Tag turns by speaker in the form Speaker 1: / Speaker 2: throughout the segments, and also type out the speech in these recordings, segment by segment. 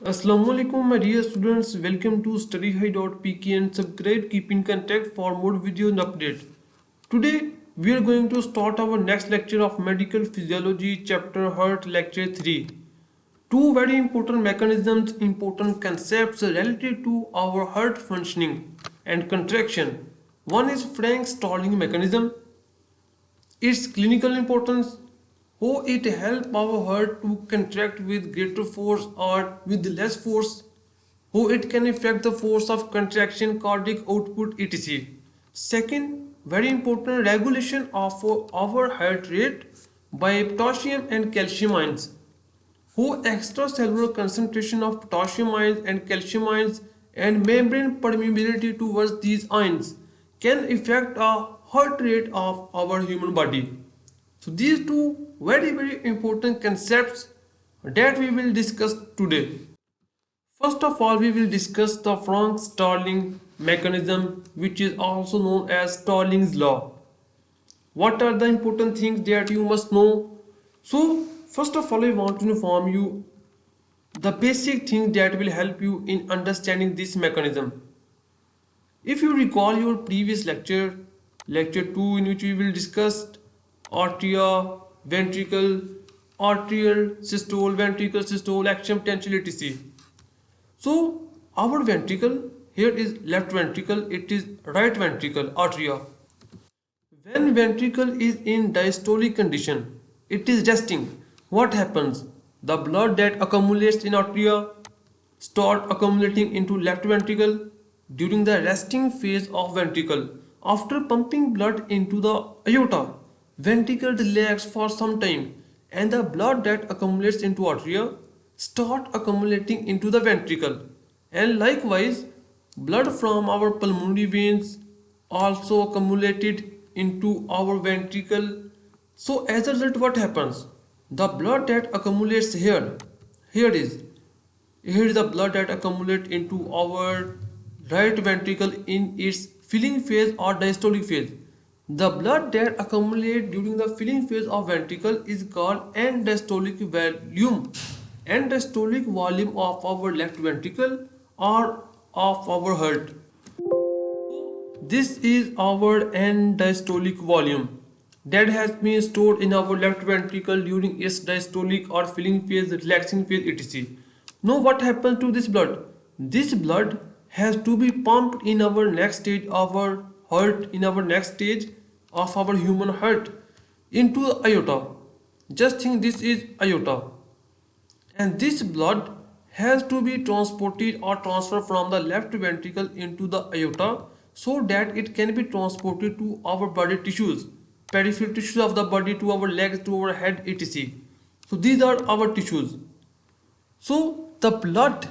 Speaker 1: Assalamualaikum my dear students, welcome to studyhigh.pk and subscribe keep in contact for more videos and updates. Today we are going to start our next lecture of medical physiology chapter heart lecture 3. Two very important mechanisms, important concepts related to our heart functioning and contraction. One is Frank Stalling mechanism. Its clinical importance, how it helps our heart to contract with greater force or with less force, how it can affect the force of contraction, cardiac output, etc. Second, very important regulation of our heart rate by potassium and calcium ions. How extracellular concentration of potassium ions and calcium ions and membrane permeability towards these ions can affect a heart rate of our human body. So these two very important concepts that we will discuss today. First of all, we will discuss the Frank-Starling mechanism, which is also known as Starling's law. What are the important things that you must know? So first of all, I want to inform you the basic thing that will help you in understanding this mechanism. If you recall your previous lecture, lecture 2, in which we will discuss arteria, ventricle, arterial systole, ventricle systole, axial potential, etc. So our ventricle, here is left ventricle, it is right ventricle, arteria. When ventricle is in diastolic condition, it is resting. What happens? The blood that accumulates in arteria start accumulating into left ventricle during the resting phase of ventricle. After pumping blood into the aorta, ventricle relax for some time and the blood that accumulates into arteria start accumulating into the ventricle. And likewise, blood from our pulmonary veins also accumulated into our ventricle. So as a result, what happens? The blood that accumulates here is here is the blood that accumulates into our right ventricle in its filling phase or diastolic phase. The blood that accumulates during the filling phase of ventricle is called end-diastolic volume. End-diastolic volume of our left ventricle or of our heart. This is our end-diastolic volume that has been stored in our left ventricle during its diastolic or filling phase, relaxing phase, etc. Now what happens to this blood? This blood has to be pumped in our next stage of our heart, in our next stage of our human heart into the aorta. Just think this is aorta. And this blood has to be transported or transferred from the left ventricle into the aorta so that it can be transported to our body tissues, peripheral tissues of the body, to our legs, to our head, etc. So these are our tissues. So the blood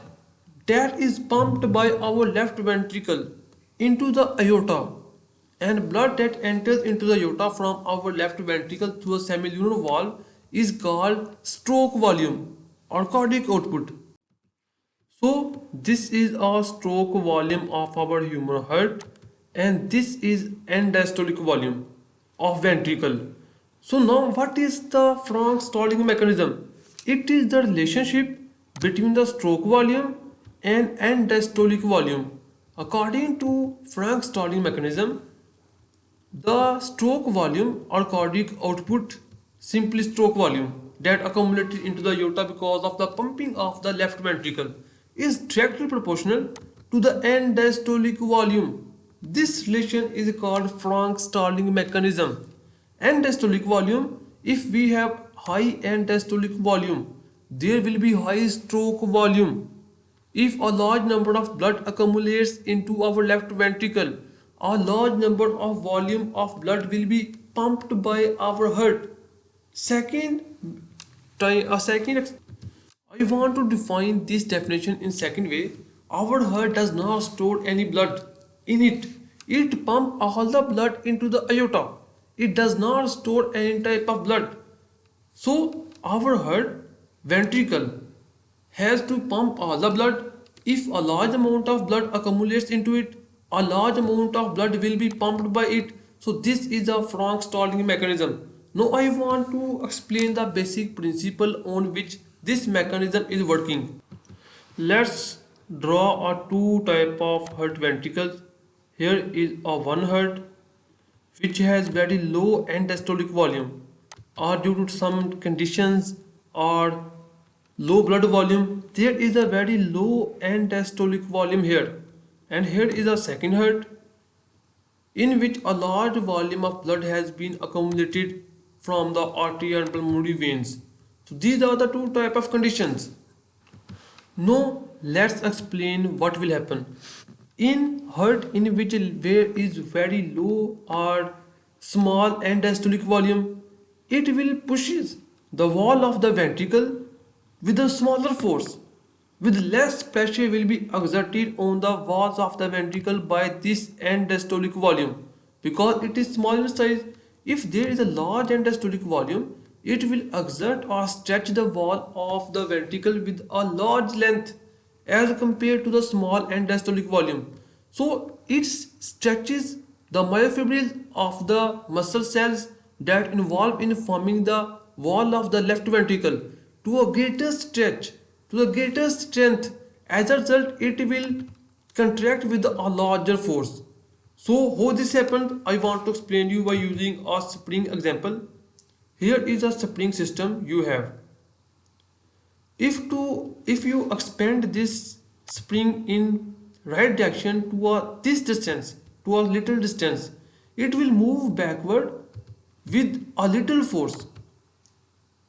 Speaker 1: that is pumped by our left ventricle into the aorta and blood that enters into the aorta from our left ventricle through a semilunar valve is called stroke volume or cardiac output. So this is a stroke volume of our human heart and this is end diastolic volume of ventricle. So now what is the Frank Stalling mechanism? It is the relationship between the stroke volume and end diastolic volume. According to Frank Stalling mechanism, the stroke volume or cardiac output, simply stroke volume that accumulated into the aorta because of the pumping of the left ventricle, is directly proportional to the end diastolic volume. This relation is called Frank-Starling mechanism. End diastolic volume, if we have high end diastolic volume, there will be high stroke volume. If a large number of blood accumulates into our left ventricle, a large number of volume of blood will be pumped by our heart. Second, I want to define this definition in second way. Our heart does not store any blood in it. It pumps all the blood into the aorta. It does not store any type of blood. So our heart ventricle has to pump all the blood. If a large amount of blood accumulates into it, a large amount of blood will be pumped by it. So this is a Frank Stalling mechanism. Now I want to explain the basic principle on which this mechanism is working. Let's draw a two type of heart ventricles. Here is a one heart which has very low end diastolic volume, or due to some conditions or low blood volume, there is a very low end diastolic volume here. And here is a second heart in which a large volume of blood has been accumulated from the artery and pulmonary veins. So these are the two type of conditions. Now let's explain what will happen. In heart in which there is very low or small end diastolic volume, it will pushes the wall of the ventricle with a smaller force. With less pressure will be exerted on the walls of the ventricle by this end diastolic volume. Because it is small in size, if there is a large end diastolic volume, it will exert or stretch the wall of the ventricle with a large length as compared to the small end diastolic volume. So it stretches the myofibrils of the muscle cells that involve in forming the wall of the left ventricle to a greater stretch, to a greater strength. As a result, it will contract with a larger force. So how this happened, I want to explain you by using a spring example. Here is a spring system you have. If you expand this spring in right direction to this distance, to a little distance, it will move backward with a little force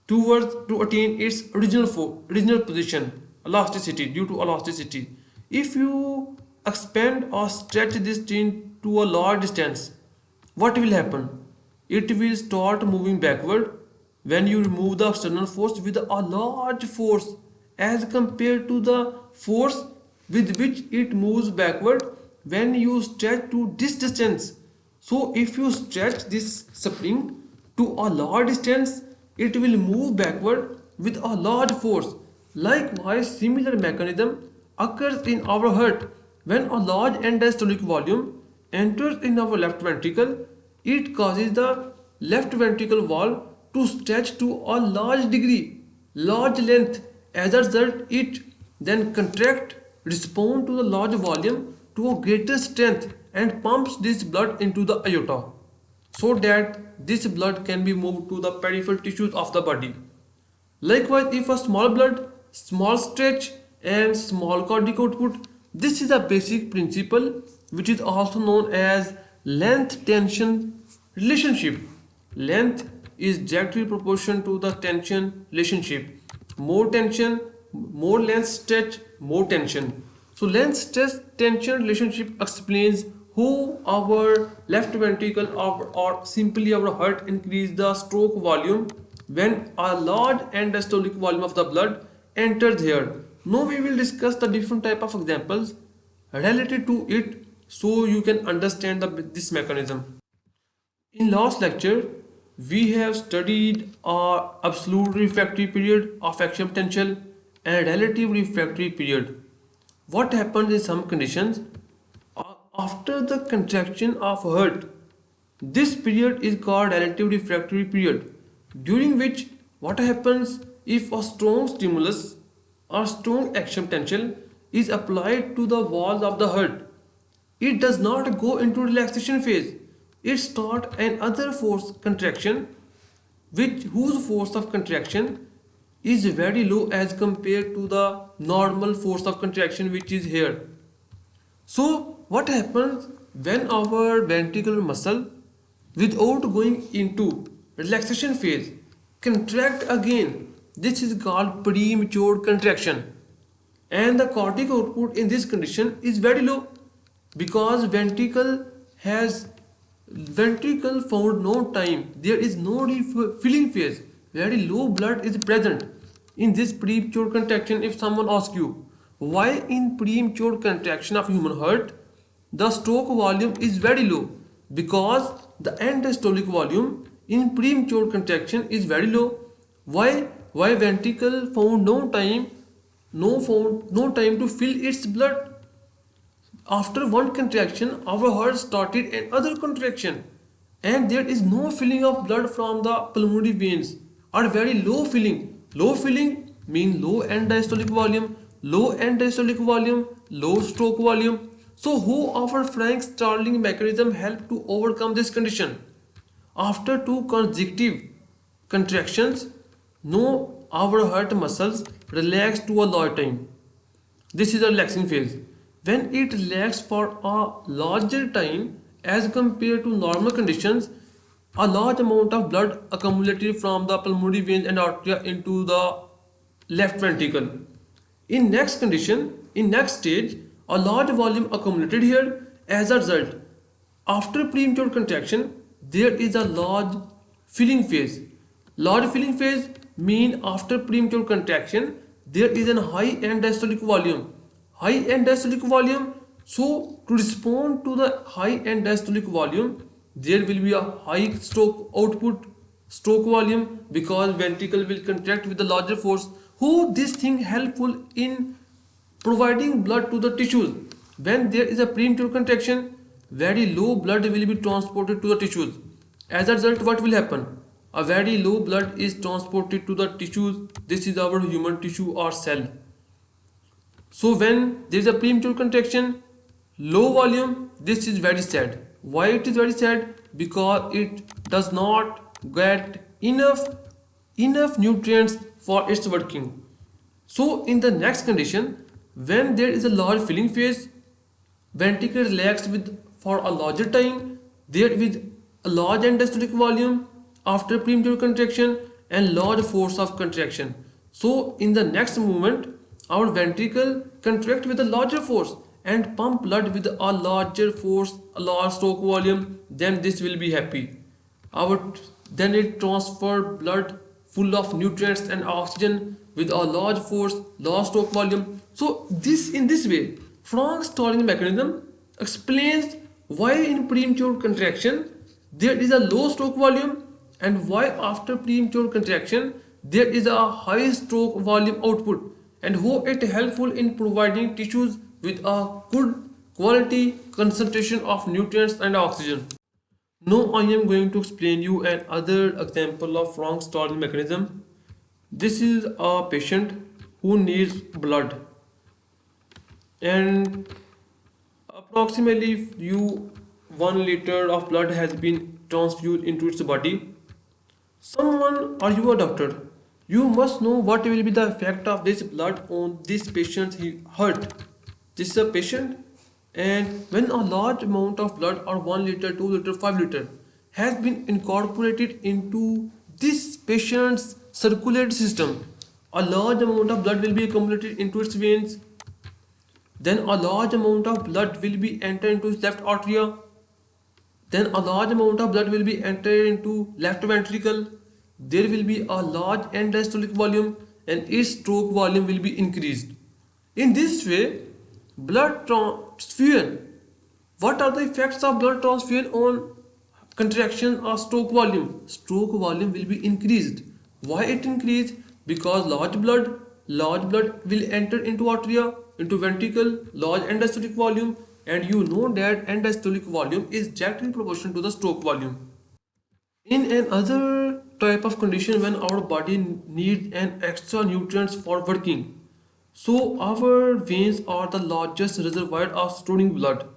Speaker 1: towards to attain its original position, elasticity, due to elasticity. If you expand or stretch this chain to a large distance, what will happen? It will start moving backward when you remove the external force with a large force as compared to the force with which it moves backward when you stretch to this distance. So if you stretch this spring to a large distance, it will move backward with a large force. Likewise, similar mechanism occurs in our heart. When a large end diastolic volume enters in our left ventricle, it causes the left ventricle wall to stretch to a large degree, large length. As a result, it then contract, respond to the large volume to a greater strength and pumps this blood into the aorta so that this blood can be moved to the peripheral tissues of the body. Likewise, if a small blood, small stretch and small cardiac output, this is a basic principle which is also known as length tension relationship. Length is directly proportional to the tension relationship. More tension, more length stretch, more tension. So length stress tension relationship explains how our left ventricle or simply our heart increase the stroke volume when a large end diastolic volume of the blood enters here. Now we will discuss the different type of examples related to it so you can understand this mechanism. In last lecture, we have studied absolute refractory period of axial potential and relative refractory period. What happens in some conditions after the contraction of heart? This period is called relative refractory period, during which what happens if a strong stimulus or strong axial potential is applied to the walls of the heart. It does not go into relaxation phase. It starts another force contraction whose force of contraction is very low as compared to the normal force of contraction which is here. So what happens when our ventricular muscle without going into relaxation phase contract again? This is called premature contraction, and the cardiac output in this condition is very low because ventricle found no time, there is no refilling phase, very low blood is present in this premature contraction. If someone asks you why in premature contraction of human heart the stroke volume is very low, because the end diastolic volume in premature contraction is very low. Why ventricle found no time to fill its blood. After one contraction, our heart started another contraction, and there is no filling of blood from the pulmonary veins, or very low filling. Low filling means low end diastolic volume. low end diastolic volume, low stroke volume. So how our Frank Starling mechanism help to overcome this condition? After two consecutive contractions, no our heart muscles relax to a lot time. This is a relaxing phase. When it relaxes for a larger time as compared to normal conditions, a large amount of blood accumulated from the pulmonary veins and arteria into the left ventricle. In next stage, a large volume accumulated here. As a result, after premature contraction, there is a large filling phase. Large filling phase mean after premature contraction, there is a high end diastolic volume. High end diastolic volume. So to respond to the high end diastolic volume, there will be a high stroke output, stroke volume, because ventricle will contract with the larger force. Who this thing helpful in providing blood to the tissues? When there is a premature contraction, very low blood will be transported to the tissues. As a result, what will happen? A very low blood is transported to the tissues. This is our human tissue or cell. So when there is a premature contraction, low volume, this is very sad. Why it is very sad? Because it does not get enough nutrients for its working. So in the next condition, when there is a large filling phase, ventricle relaxed with for a larger time, there with a large end diastolic volume after premature contraction and large force of contraction. So in the next movement, our ventricle contract with a larger force and pump blood with a larger force, a large stroke volume. Then this will be happy. Our then it transfer blood full of nutrients and oxygen with a large force, large stroke volume. So this in this way, Franck's Starling mechanism explains why in premature contraction there is a low stroke volume and why after premature contraction there is a high stroke volume output, and how it helpful in providing tissues with a good quality concentration of nutrients and oxygen. Now I am going to explain you another example of Franck Starling mechanism. This is a patient who needs blood, and approximately you 1 liter of blood has been transfused into its body. Someone or you a doctor, you must know what will be the effect of this blood on this patient's heart. This is a patient, and when a large amount of blood or 1 liter, 2 liter, 5 liter has been incorporated into this patient's circulatory system, a large amount of blood will be accumulated into its veins. Then a large amount of blood will be entered into its left arteria. Then a large amount of blood will be entered into left ventricle. There will be a large end diastolic volume and its stroke volume will be increased. In this way, blood transfusion. What are the effects of blood transfusion on contraction or stroke volume? Stroke volume will be increased. Why it increased? Because large blood will enter into arteria, into ventricle, large end diastolic volume, and you know that end diastolic volume is directly proportional to the stroke volume. In another type of condition, when our body needs an extra nutrients for working, so our veins are the largest reservoir of storing blood.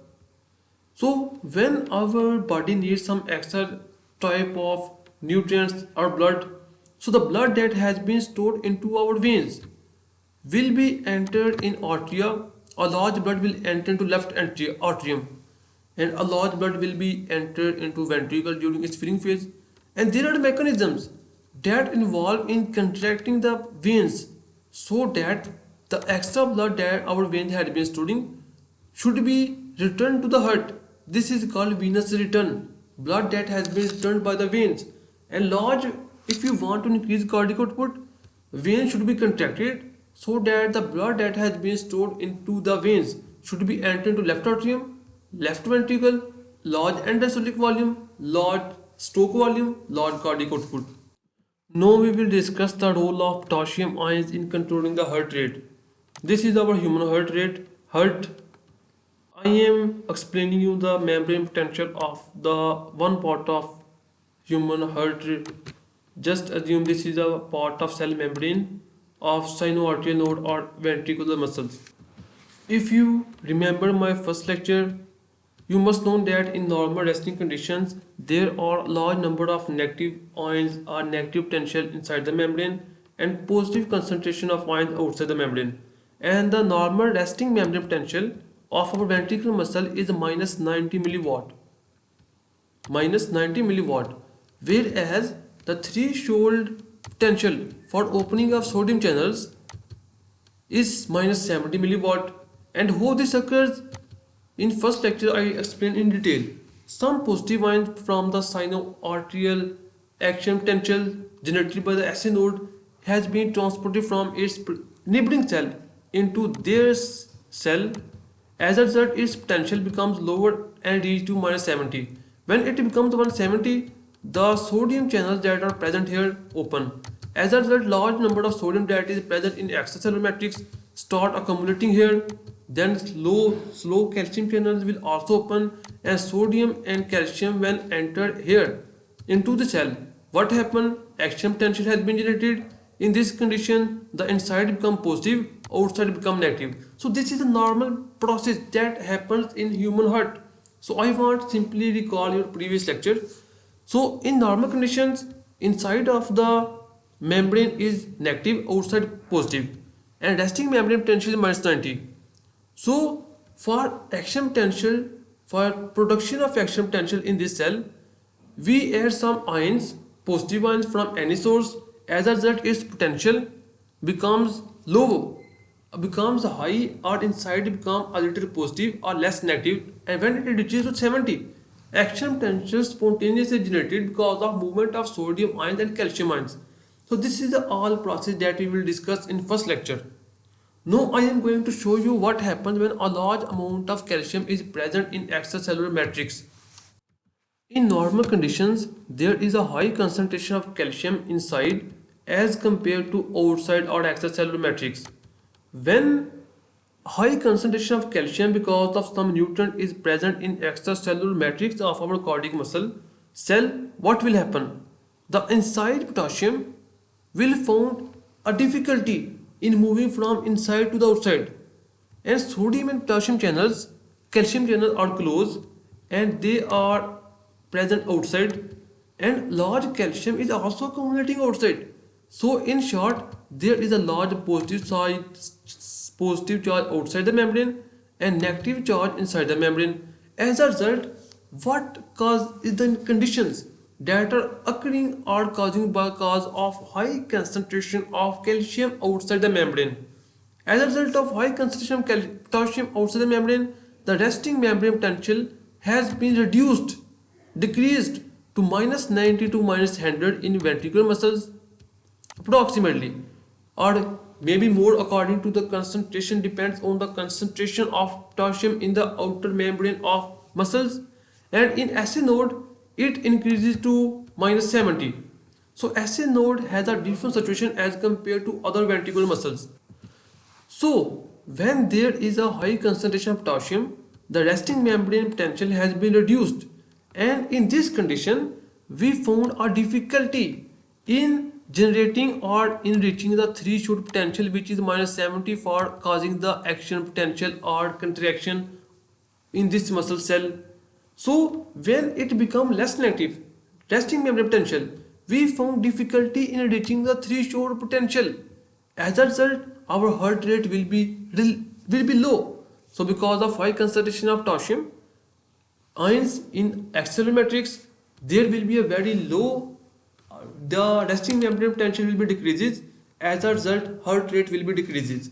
Speaker 1: So when our body needs some extra type of nutrients or blood, so the blood that has been stored into our veins will be entered in arteria. A large blood will enter into left atrium, and a large blood will be entered into ventricle during its filling phase. And there are mechanisms that involve in contracting the veins so that the extra blood that our veins had been storing should be returned to the heart. This is called venous return, blood that has been returned by the veins. And large, if you want to increase cardiac output, veins should be contracted so that the blood that has been stored into the veins should be entered into left atrium, left ventricle, large end diastolic volume, large stroke volume, large cardiac output. Now we will discuss the role of potassium ions in controlling the heart rate. This is our human heart rate. I am explaining you the membrane potential of the one part of human heart rate. Just assume this is a part of cell membrane of sinoarterial node or ventricular muscles. If you remember my first lecture, you must know that in normal resting conditions, there are a large number of negative ions or negative potential inside the membrane and positive concentration of ions outside the membrane. And the normal resting membrane potential of our ventricular muscle is minus 90 milliwatt. Minus 90 milliwatt. Whereas the threshold potential for opening of sodium channels is minus 70 milliwatt. And how this occurs? In first lecture I explained in detail. Some positive ions from the sinoarterial action potential generated by the SN node has been transported from its neighboring cell into their cell. As a result, its potential becomes lower and reaches to minus 70. When it becomes 170, the sodium channels that are present here open. As a result, large number of sodium that is present in extracellular matrix start accumulating here. Then slow calcium channels will also open and sodium and calcium when entered here into the cell. What happened? Action potential has been generated. In this condition, the inside become positive, outside become negative. So this is a normal process that happens in human heart. So I want simply recall your previous lecture. So in normal conditions, inside of the membrane is negative, outside positive, and resting membrane potential is minus 90. So for action potential, for production of action potential in this cell, we add some ions, positive ions from any source. As a result, its potential becomes low, becomes high, or inside become a little positive or less negative. And when it reaches to 70, action potential spontaneously generated because of movement of sodium ions and calcium ions. So this is the all process that we will discuss in first lecture. Now I am going to show you what happens when a large amount of calcium is present in extracellular matrix. In normal conditions, there is a high concentration of calcium inside as compared to outside or extracellular matrix. When high concentration of calcium because of some nutrient is present in extracellular matrix of our cardiac muscle cell, what will happen? The inside potassium will found a difficulty in moving from inside to the outside, and sodium and potassium channels, calcium channels are closed and they are present outside, and large calcium is also accumulating outside. So in short, there is a large positive charge outside the membrane and negative charge inside the membrane. As a result, what cause is the conditions that are occurring are causing because of high concentration of calcium outside the membrane. As a result of high concentration of potassium outside the membrane, the resting membrane potential has been decreased to minus 90 to minus 100 in ventricular muscles approximately, or maybe more according to the concentration, depends on the concentration of potassium in the outer membrane of muscles, and in SN node it increases to minus 70. So SN node has a different situation as compared to other ventricular muscles. So when there is a high concentration of potassium, the resting membrane potential has been reduced, and in this condition we found a difficulty in generating or in reaching the threshold potential, which is minus 70, for causing the action potential or contraction in this muscle cell. So when it become less negative, resting membrane potential, we found difficulty in reaching the threshold potential. As a result, our heart rate will be low. So because of high concentration of potassium ions in extracellular matrix, there will be a very low, the resting membrane potential will be decreases. As a result, heart rate will be decreases.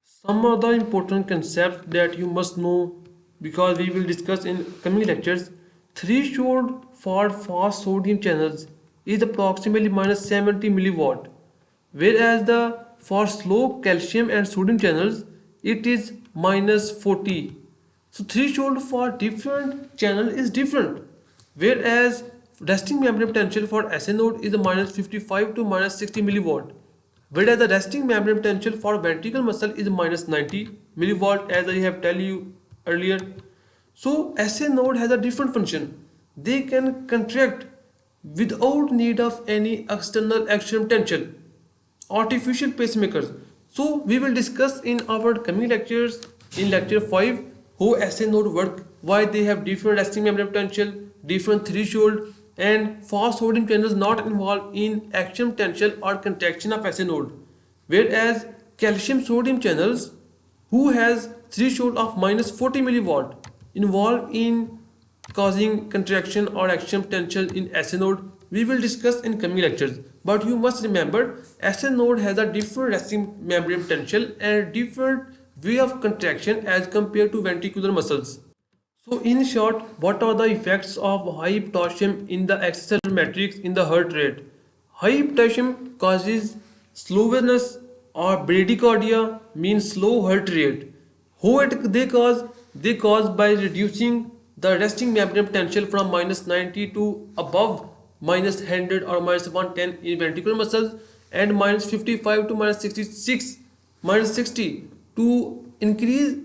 Speaker 1: Some of the important concepts that you must know, because we will discuss in coming lectures. Threshold for fast sodium channels is approximately minus 70 milliwatt, whereas the for slow calcium and sodium channels it is minus 40. So threshold for different channel is different, whereas resting membrane potential for SN node is a minus 55 to minus 60 milliwatt, whereas the resting membrane potential for ventricular muscle is minus 90 milliwatt, as I have tell you earlier. So SN node has a different function. They can contract without need of any external action potential, artificial pacemakers. So we will discuss in our coming lectures in lecture 5 how SA node work, why they have different resting membrane potential, different threshold, and fast sodium channels not involved in action potential or contraction of SA node. Whereas calcium sodium channels who has threshold of minus 40 millivolt involved in causing contraction or action potential in SA node, we will discuss in coming lectures. But you must remember SA node has a different resting membrane potential and different way of contraction as compared to ventricular muscles. So in short, what are the effects of high potassium in the extracellular matrix in the heart rate? High potassium causes slowness or bradycardia, means slow heart rate. How they cause by reducing the resting membrane potential from minus 90 to above minus 100 or minus 110 in ventricular muscles and minus 55 to minus 66 minus 60 to increase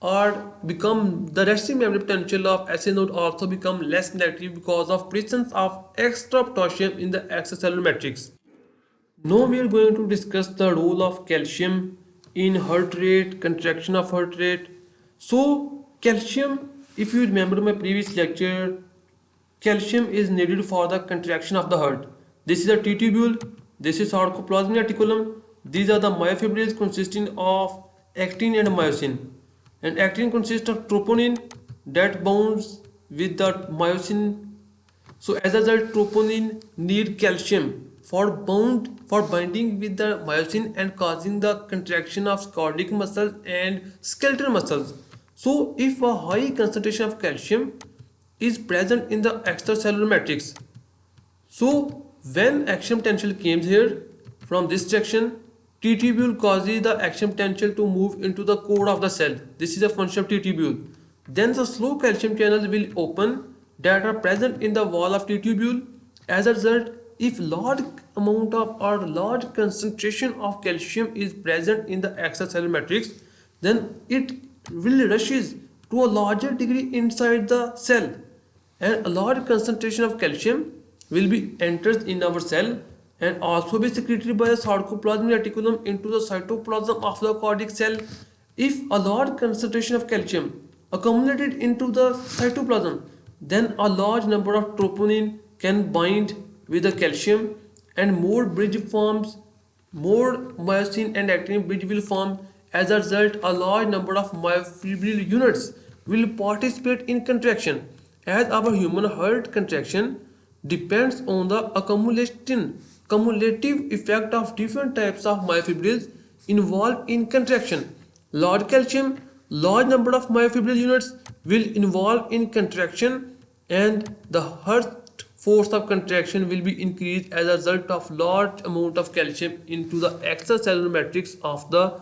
Speaker 1: or become the resting membrane potential of SA node also become less negative because of presence of extra potassium in the extracellular matrix. Now we are going to discuss the role of calcium in heart rate, contraction of heart rate. So calcium, if you remember my previous lecture, calcium is needed for the contraction of the heart. This is a T-tubule, this is sarcoplasmic reticulum. These are the myofibrils consisting of actin and myosin. And actin consists of troponin that bonds with the myosin. So as a result, troponin need calcium for binding with the myosin and causing the contraction of cardiac muscles and skeletal muscles. So if a high concentration of calcium is present in the extracellular matrix, so when action potential comes here from this direction, T-tubule causes the action potential to move into the core of the cell. This is a function of T-tubule. Then the slow calcium channels will open that are present in the wall of T-tubule. As a result, if large amount of or large concentration of calcium is present in the extracellular matrix, then it will rushes to a larger degree inside the cell, and a large concentration of calcium will be enters in our cell and also be secreted by the sarcoplasmic reticulum into the cytoplasm of the cardiac cell. If a large concentration of calcium accumulated into the cytoplasm, then a large number of troponin can bind with the calcium and more bridge forms, more myosin and actin bridge will form. As a result, a large number of myofibril units will participate in contraction. As our human heart contraction depends on the cumulative effect of different types of myofibrils involved in contraction. Large calcium, large number of myofibril units will involve in contraction, and the heart force of contraction will be increased as a result of large amount of calcium into the extracellular matrix of the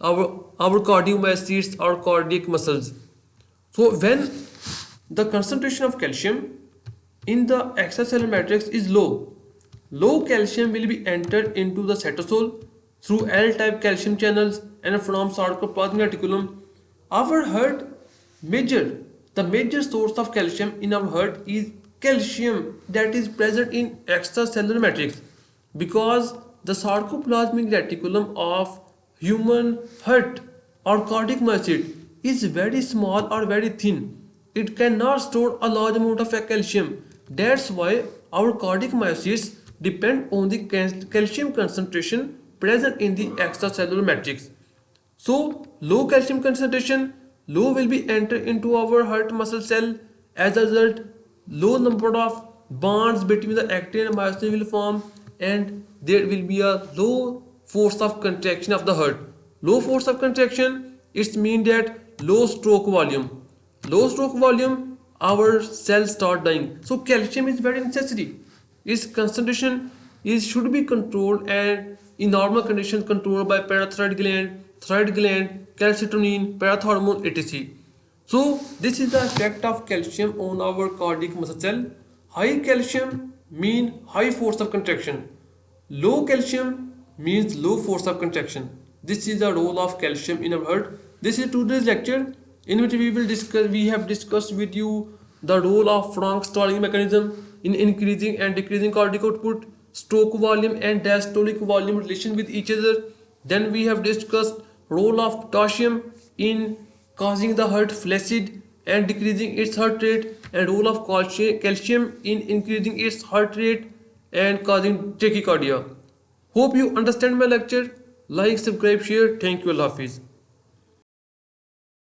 Speaker 1: our cardiomyocytes or cardiac muscles. So when the concentration of calcium in the extracellular matrix is low, low calcium will be entered into the cytosol through L-type calcium channels and from sarcoplasmic reticulum. Our heart the major source of calcium in our heart is calcium that is present in extracellular matrix, because the sarcoplasmic reticulum of human heart or cardiac myocyte is very small or very thin. It cannot store a large amount of calcium. That's why our cardiac myocytes depend on the calcium concentration present in the extracellular matrix. So low calcium concentration, low will be entered into our heart muscle cell. As a result, low number of bonds between the actin and myosin will form, and there will be a low force of contraction of the heart. Low force of contraction, it means that low stroke volume. Low stroke volume, our cells start dying. So calcium is very necessary. Its concentration should be controlled, and in normal conditions controlled by parathyroid gland, thyroid gland, calcitonin, parathormone, etc. So this is the effect of calcium on our cardiac muscle cell. High calcium means high force of contraction. Low calcium means low force of contraction. This is the role of calcium in our heart. This is today's lecture in which we have discussed with you the role of Frank Starling mechanism in increasing and decreasing cardiac output. stroke volume and diastolic volume relation with each other. Then we have discussed role of potassium in causing the heart flaccid and decreasing its heart rate, and role of calcium in increasing its heart rate and causing tachycardia. Hope you understand my lecture. Like, subscribe, share. Thank you. Allah Hafiz.